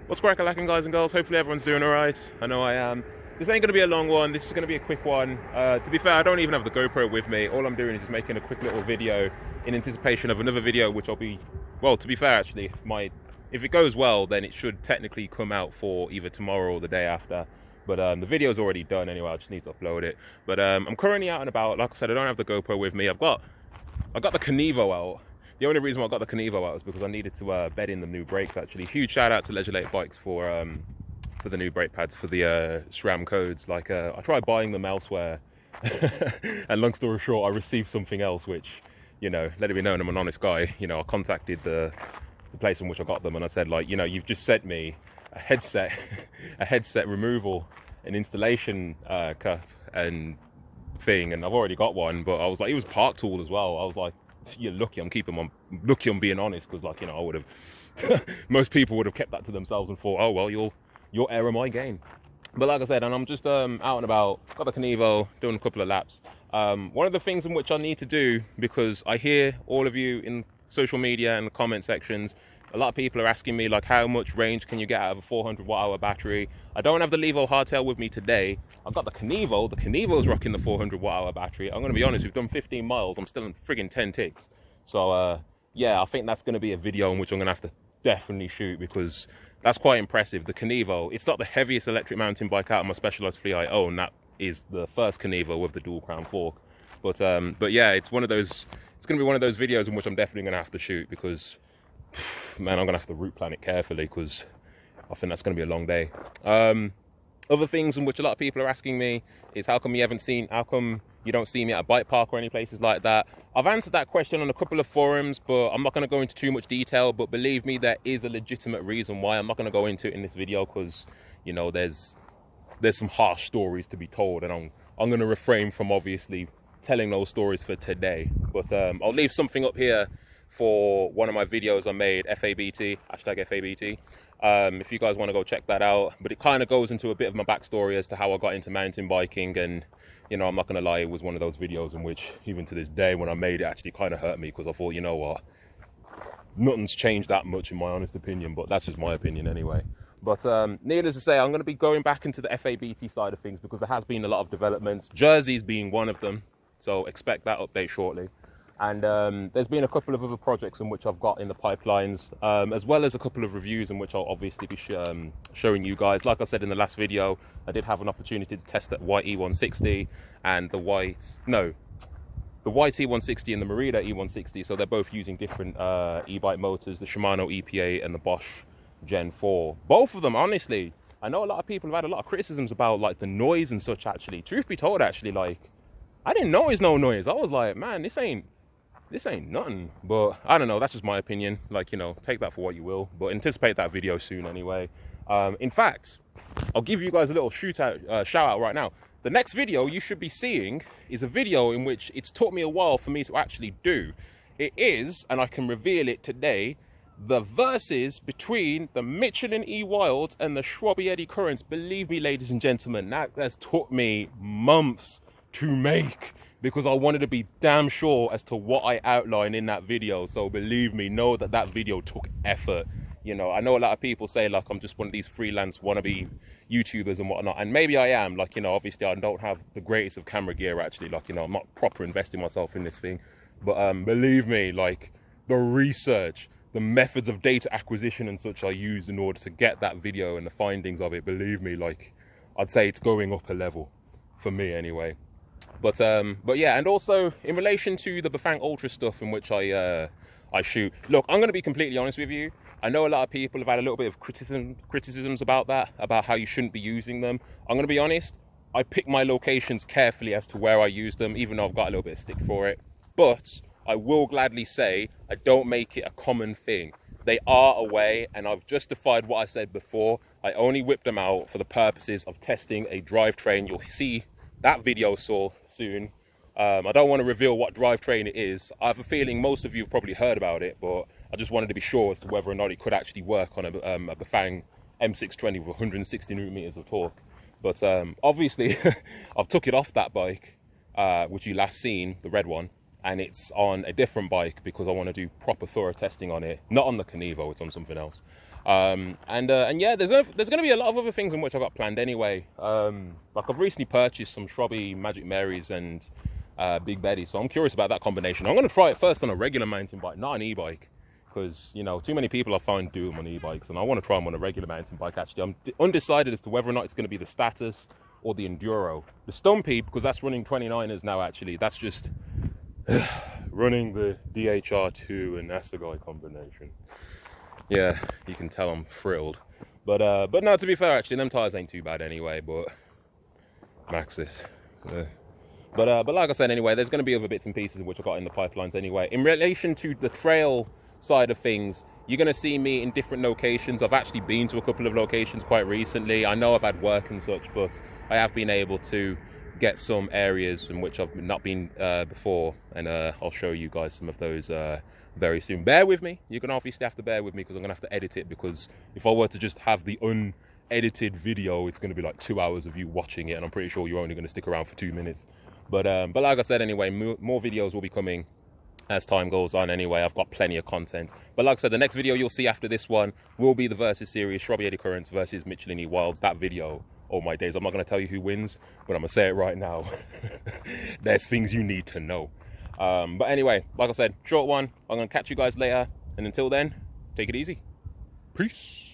What's crackalacking, guys and girls? Hopefully everyone's doing alright. I know I am. This ain't going to be a long one. This is going to be a quick one. To be fair, I don't even have the GoPro with me. All I'm doing is just making a quick little video in anticipation of another video, which I'll be, well, to be fair, actually, if it goes well, then it should technically come out for either tomorrow or the day after. But the video's already done anyway. I just need to upload it. But I'm currently out and about. Like I said, I don't have the GoPro with me. I got the Kenevo out. The only reason why I got the Kenevo out was because I needed to bed in the new brakes, actually. Huge shout out to Leisure Lake Bikes for the new brake pads, for the SRAM codes. Like, I tried buying them elsewhere, and long story short, I received something else, which, you know, let it be known I'm an honest guy. You know, I contacted the place in which I got them, and I said, like, you know, you've just sent me a headset, a headset removal, an installation cup and thing, and I've already got one. But I was like, it was part tool as well. I was like, you're lucky I'm being honest, because, like, you know, I would have most people would have kept that to themselves and thought, oh well, you'll error my gain. But like I said, and I'm just out and about, got the Kenevo, doing a couple of laps. One of the things in which I need to do, because I hear all of you in social media and the comment sections, a lot of people are asking me, like, how much range can you get out of a 400 watt-hour battery? I don't have the Levo hardtail with me today. I've got the Kenevo. The Kenevo's rocking the 400 watt-hour battery. I'm going to be honest, we've done 15 miles. I'm still in friggin' 10 ticks. So, yeah, I think that's going to be a video in which I'm going to have to definitely shoot, because that's quite impressive. The Kenevo, it's not the heaviest electric mountain bike out of my Specialized fleet I own. That is the first Kenevo with the dual crown fork. But yeah, it's going to be one of those videos in which I'm definitely going to have to shoot, because man, I'm gonna have to route plan it carefully, because I think that's gonna be a long day. Other things in which a lot of people are asking me is, how come you don't see me at a bike park or any places like that? I've answered that question on a couple of forums, but I'm not going to go into too much detail. But believe me, there is a legitimate reason why. I'm not going to go into it in this video, because, you know, there's some harsh stories to be told, and I'm going to refrain from obviously telling those stories for today. But I'll leave something up here for one of my videos I made, FABT, hashtag FABT, if you guys want to go check that out. But it kind of goes into a bit of my backstory as to how I got into mountain biking. And, you know, I'm not going to lie, it was one of those videos in which, even to this day, when I made it, actually kind of hurt me, because I thought, you know what, nothing's changed that much in my honest opinion, but that's just my opinion anyway. But needless to say, I'm going to be going back into the FABT side of things, because there has been a lot of developments, Jersey's being one of them, so expect that update shortly. And there's been a couple of other projects in which I've got in the pipelines, as well as a couple of reviews in which I'll obviously be showing you guys. Like I said in the last video, I did have an opportunity to test that white E160 and the white E160 and the Merida E160. So they're both using different e-bike motors, the Shimano EPA and the Bosch Gen 4. Both of them, honestly, I know a lot of people have had a lot of criticisms about, like, the noise and such. Actually, truth be told, actually, like, I didn't notice no noise. I was like, man, this ain't nothing. But I don't know, that's just my opinion. Like, you know, take that for what you will, but anticipate that video soon anyway. In fact, I'll give you guys a little shout out right now. The next video you should be seeing is a video in which it's took me a while for me to actually do. It is, and I can reveal it today, the versus between the Michelin E-Wild and the Schwalbe Eddy Currents. Believe me, ladies and gentlemen, that has took me months to make, because I wanted to be damn sure as to what I outline in that video. So believe me, know that that video took effort. You know, I know a lot of people say, like, I'm just one of these freelance wannabe YouTubers and whatnot, and maybe I am. Like, you know, obviously I don't have the greatest of camera gear, actually. Like, you know, I'm not proper investing myself in this thing. But believe me, like, the research, the methods of data acquisition and such I used in order to get that video and the findings of it, believe me, like, I'd say it's going up a level for me anyway. But yeah, and also in relation to the Bafang Ultra stuff in which I shoot, look, I'm going to be completely honest with you. I know a lot of people have had a little bit of criticisms about that, about how you shouldn't be using them. I'm going to be honest, I pick my locations carefully as to where I use them, even though I've got a little bit of stick for it. But I will gladly say I don't make it a common thing. They are a way, and I've justified what I said before. I only whip them out for the purposes of testing a drivetrain. You'll see that video soon. I don't want to reveal what drivetrain it is. I have a feeling most of you have probably heard about it, but I just wanted to be sure as to whether or not it could actually work on a Bafang M620 with 160 newton meters of torque. But obviously, I've took it off that bike, which you last seen, the red one, and it's on a different bike because I want to do proper thorough testing on it. Not on the Kenevo, it's on something else. And yeah, there's going to be a lot of other things in which I've got planned anyway. Like I've recently purchased some Shrubby Magic Marys and Big Betty, so I'm curious about that combination. I'm going to try it first on a regular mountain bike, not an e-bike, because, you know, too many people I find do them on e-bikes, and I want to try them on a regular mountain bike. Actually, I'm undecided as to whether or not it's going to be the Status or the Enduro. The Stumpy, because that's running 29ers now, actually, that's just running the DHR2 and Assegai combination. Yeah, you can tell I'm thrilled. But no, to be fair, actually, them tires ain't too bad anyway, but Maxxis. But like I said, anyway, there's going to be other bits and pieces which I got in the pipelines anyway. In relation to the trail side of things, you're going to see me in different locations. I've actually been to a couple of locations quite recently. I know I've had work and such, but I have been able to get some areas in which I've not been before, and I'll show you guys some of those very soon. Bear with me. You're going to obviously have to bear with me because I'm going to have to edit it, because if I were to just have the unedited video, it's going to be like 2 hours of you watching it, and I'm pretty sure you're only going to stick around for 2 minutes. But like I said, anyway, more videos will be coming as time goes on anyway. I've got plenty of content. But like I said, the next video you'll see after this one will be the Versus series, Shrubby Eddy Currents versus Michelin E Wilds. That video, oh my days, I'm not going to tell you who wins, but I'm going to say it right now. There's things you need to know. But anyway, like I said, short one. I'm going to catch you guys later. And until then, take it easy. Peace.